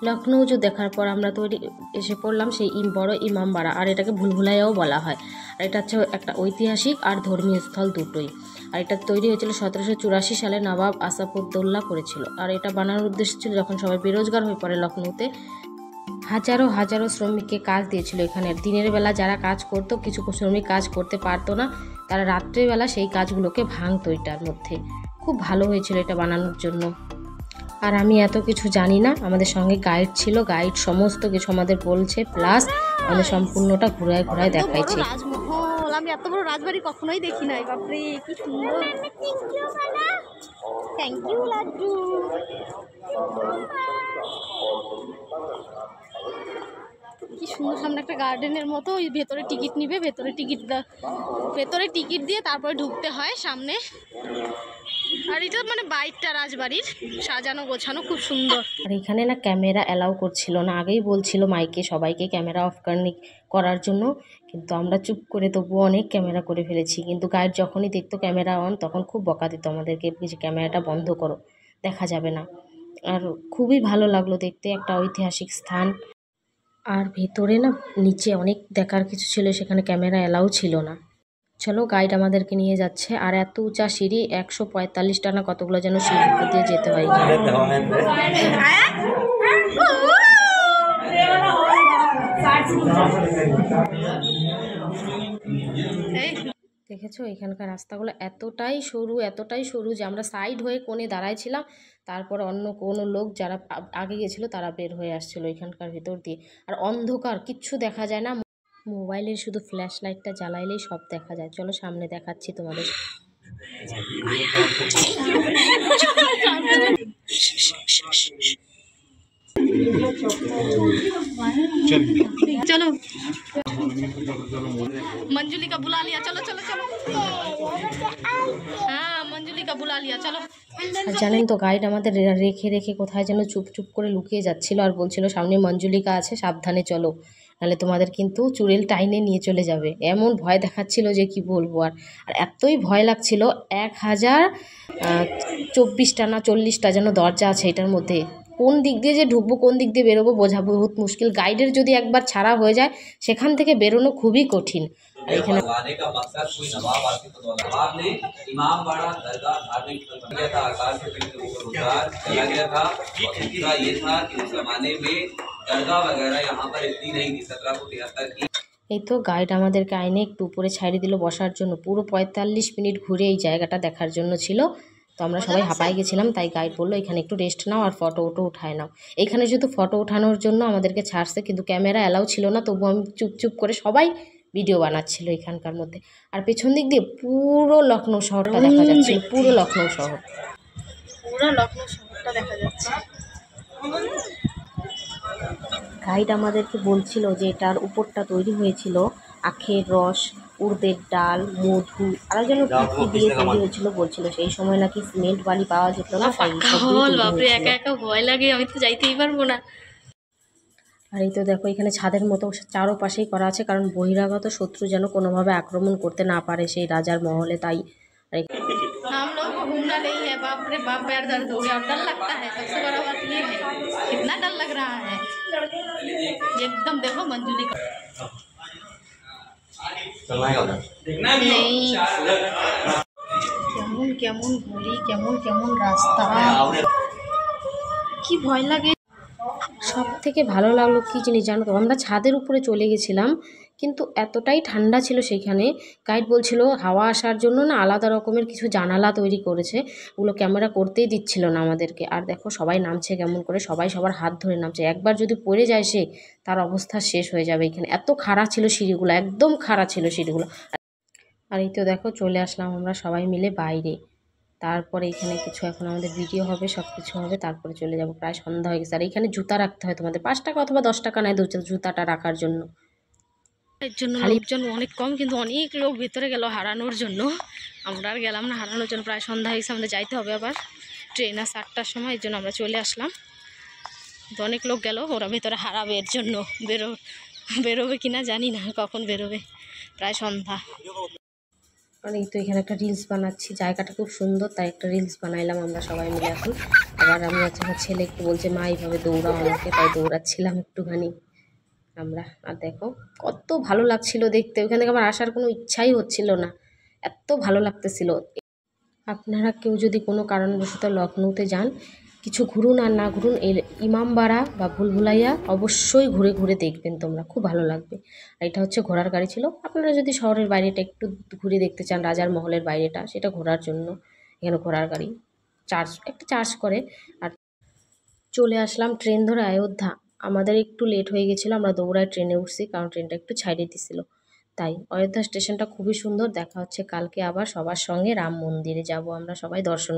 লখনৌ জু দেখার পর আমরা তো এসে পড়লাম সেই বড় ইমামবাড়া, আর এটাকে ভুলভুলাইয়াও বলা হয়। আর এটা হচ্ছে একটা ঐতিহাসিক আর ধর্মীয় স্থল দুটোই। আর এটা তৈরি হয়েছিল 1784 সালে নবাব আসাফউদ্দৌলা করেছিল। আর এটা বানানোর উদ্দেশ্য ছিল যখন সবাই বেরোজগার হয়ে পড়ে লখনৌতে, হাজারো হাজারো শ্রমিককে কাজ দিয়েছিল এখানে। দিনের বেলা যারা কাজ করতো, কিছু শ্রমিক কাজ করতে পারতো না, তারা রাত্রেবেলা সেই কাজগুলোকে ভাঙতো এটার মধ্যে। খুব ভালো হয়েছিল এটা বানানোর জন্য। আর আমি এত কিছু জানি না, আমাদের সঙ্গে গাইড ছিল, গাইড সমস্ত কিছু আমাদের বলছে, প্লাস আমাদের সম্পূর্ণটা ঘুরায় ঘুরায় দেখাইছে। রাজমহল, আমি এত বড় রাজবাড়ি কখনোই দেখি নাই। বাপরে কি সুন্দর। Thank you Laddu. কি সুন্দর, সামনে একটা গার্ডেনের মতো, ওই ভেতরে টিকিট নিবে, ভেতরে টিকিট দিয়ে তারপরে ঢুকতে হয় সামনে। আর এটা মানে বাইরটা রাজবাড়ির সাজানো গোছানো খুব সুন্দর। আর এখানে না ক্যামেরা অ্যালাউ করছিল না, আগেই বলছিল মাইকে সবাইকে ক্যামেরা অফ করার জন্য, কিন্তু আমরা চুপ করে তবুও অনেক ক্যামেরা করে ফেলেছি। কিন্তু গাইড যখনই দেখতো ক্যামেরা অন, তখন খুব বকা দিত আমাদেরকে যে ক্যামেরাটা বন্ধ করো, দেখা যাবে না। আর খুবই ভালো লাগলো দেখতে, একটা ঐতিহাসিক স্থান। আর ভেতরে না নিচে অনেক দেখার কিছু ছিল, সেখানে ক্যামেরা অ্যালাউ ছিল না। চলো, গাইড আমাদেরকে নিয়ে যাচ্ছে। আর এত উঁচা সিঁড়ি, 145টা না কতগুলো যেন সিঁড়ি উপর দিয়ে যেতে হয়। দেখেছো এখানকার রাস্তাগুলো এতটাই সরু যে আমরা সাইড হয়ে কোণে দাঁড়াইছিলাম, তারপর অন্য কোনো লোক যারা আগে গেছিলো তারা বের হয়ে আসছিল এখানকার ভেতর দিয়ে। আর অন্ধকার, কিচ্ছু দেখা যায় না, মোবাইলের শুধু ফ্ল্যাশ লাইটটা জ্বালাইলেই সব দেখা যায়। চলো সামনে দেখাচ্ছি তোমাদের। চলো मंजुली का बुला लिया, चलो चलो चलो। हाँ मंजुली का बुला लिया, चलो। আর জানেন তো, গাইড আমাদের রেখে রেখে কোথায় যেন চুপ করে লুকিয়ে যাচ্ছিল, আর বলছিল সামনে মঞ্জুলিকা আছে, সাবধানে চলো, নাহলে তোমাদের কিন্তু চুড়েল টাইনে নিয়ে চলে যাবে। এমন ভয় দেখাচ্ছিল যে কি বলবো। আর এতই ভয় লাগছিল, 1024টা না 40টা যেন দরজা আছে এটার মধ্যে। কোন দিক দিয়ে যে ঢুকবো, কোন দিক দিয়ে বেরোবো বোঝা বহুত মুশকিল। গাইডের যদি একবার ছাড়া হয়ে যায়, সেখান থেকে বেরোনো খুবই কঠিন। আর এখানে এই তো গাইড আমাদেরকে আইনে একটু উপরে ছাড়িয়ে দিল বসার জন্য। পুরো 45 মিনিট ঘুরে এই জায়গাটা দেখার জন্য ছিল। তো আমরা সবাই হাঁপাই গেছিলাম, তাই গাইড বললো এখানে একটু রেস্ট নাও আর ফটো উঠায় নাও। এখানে শুধু ফটো ওঠানোর জন্য আমাদেরকে ছাড়ছে, কিন্তু ক্যামেরা অ্যালাউ ছিল না। তবু আমি চুপ করে সবাই ভিডিও বানাচ্ছিল এখানকার মধ্যে। আর পেছন দিক দিয়ে পুরো লখনৌ শহরটা দেখা যাচ্ছিল, পুরো লখনৌ শহরটা দেখা যাচ্ছে। গাইড আমাদেরকে বলছিল যে এটার উপরটা তৈরি হয়েছিল আখের রস, উড়দের ডাল, মধু আর যেন কি দিয়ে তৈরি হয়েছিল বলছিল। সেই সময় নাকি সিমেন্ট বালি পাওয়া যেত না, তাই একা একা ভয় লাগে, আমি তো যাইতেই পারবো না। আর এই তো দেখো এখানে ছাদের মতো চারোপাশেই করা আছে, কারণ বহিরাগত শত্রু যেন কোনোভাবে আক্রমণ করতে না পারে সেই রাজার মহলে। তাই हम लोग को घूमना नहीं है, बाप रे बाप, पैर दर्द हो गया और डर लगता है। सबसे बड़ा बात ये है, कितना डर लग रहा है एकदम। देखो मंजुली का কেমন কেমন গলি, কেমন কেমন রাস্তা, কি ভয় লাগে। সব থেকে ভালো লাগলো কি জিনিস জানো তো, আমরা ছাদের উপরে চলে গেছিলাম, কিন্তু এতটাই ঠান্ডা ছিল সেখানে। গাইড বলছিল হাওয়া আসার জন্য না আলাদা রকমের কিছু জানালা তৈরি করেছে, ওগুলো ক্যামেরা করতেই দিচ্ছিল না আমাদেরকে। আর দেখো সবাই নামছে কেমন করে, সবাই সবার হাত ধরে নামছে। একবার যদি পড়ে যায় সে, তার অবস্থা শেষ হয়ে যাবে। এখানে এত খাড়া ছিল সিঁড়িগুলো, একদম খাড়া ছিল সিঁড়িগুলো। আর এই তো দেখো চলে আসলাম আমরা সবাই মিলে বাইরে। তারপরে এখানে কিছু এখন আমাদের ভিডিও হবে, সব কিছু হবে, তারপরে চলে যাব। প্রায় সন্ধ্যা হয়ে গেছে। আর এখানে জুতা রাখতে হয় তোমাদের 5 টাকা অথবা 10 টাকা নেয় জুতাটা রাখার জন্য। এর জন্য লোকজন অনেক কম, কিন্তু অনেক লোক ভেতরে গেল হারানোর জন্য। আমরা আর গেলাম না হারানোর জন্য, প্রায় সন্ধ্যা হয়ে গেছে, আমাদের যাইতে হবে আবার ট্রেন আছে 8টার সময়, এর জন্য আমরা চলে আসলাম। তো অনেক লোক গেল, ওরা ভেতরে হারাবে, এর জন্য বেরোবে কিনা জানি না, কখন বেরোবে, প্রায় সন্ধ্যা। আর এই তো এখানে একটা রিলস বানাচ্ছি, জায়গাটা খুব সুন্দর, তাই একটা রিলস বানাইলাম আমরা সবাই মিলে এখন। আবার আমি হচ্ছে আমার ছেলে একটু বলছে মা এইভাবে দৌড়াও আমাকে, তাই দৌড়াচ্ছিলাম একটুখানি আমরা। আর দেখো কত ভালো লাগছিল দেখতে, ওখান থেকে আমার আসার কোনো ইচ্ছাই হচ্ছিল না, এত ভালো লাগতেছিল। আপনারা কেউ যদি কোনো কারণবশত লখনৌতে যান, কিছু ঘুরুন আর না ঘুরুন, এর ইমামবাড়া বা ভুলভুলাইয়া অবশ্যই ঘুরে ঘুরে দেখবেন তোমরা, খুব ভালো লাগবে। আর এটা হচ্ছে ঘোড়ার গাড়ি ছিল, আপনারা যদি শহরের বাইরেটা একটু ঘুরে দেখতে চান, রাজার মহলের বাইরেটা, সেটা ঘোরার জন্য এখানে ঘোড়ার গাড়ি একটা চার্জ করে। আর চলে আসলাম ট্রেন ধরে অযোধ্যা। আমাদের একটু লেট হয়ে গেছিলো, আমরা দৌড়ায় ট্রেনে উঠছি কারণ ট্রেনটা একটু ছাইড়ে দিছিল। তাই অযোধ্যা স্টেশনটা খুবই সুন্দর। দেখা হচ্ছে কালকে আবার সবার সঙ্গে রাম মন্দিরে যাব আমরা সবাই দর্শন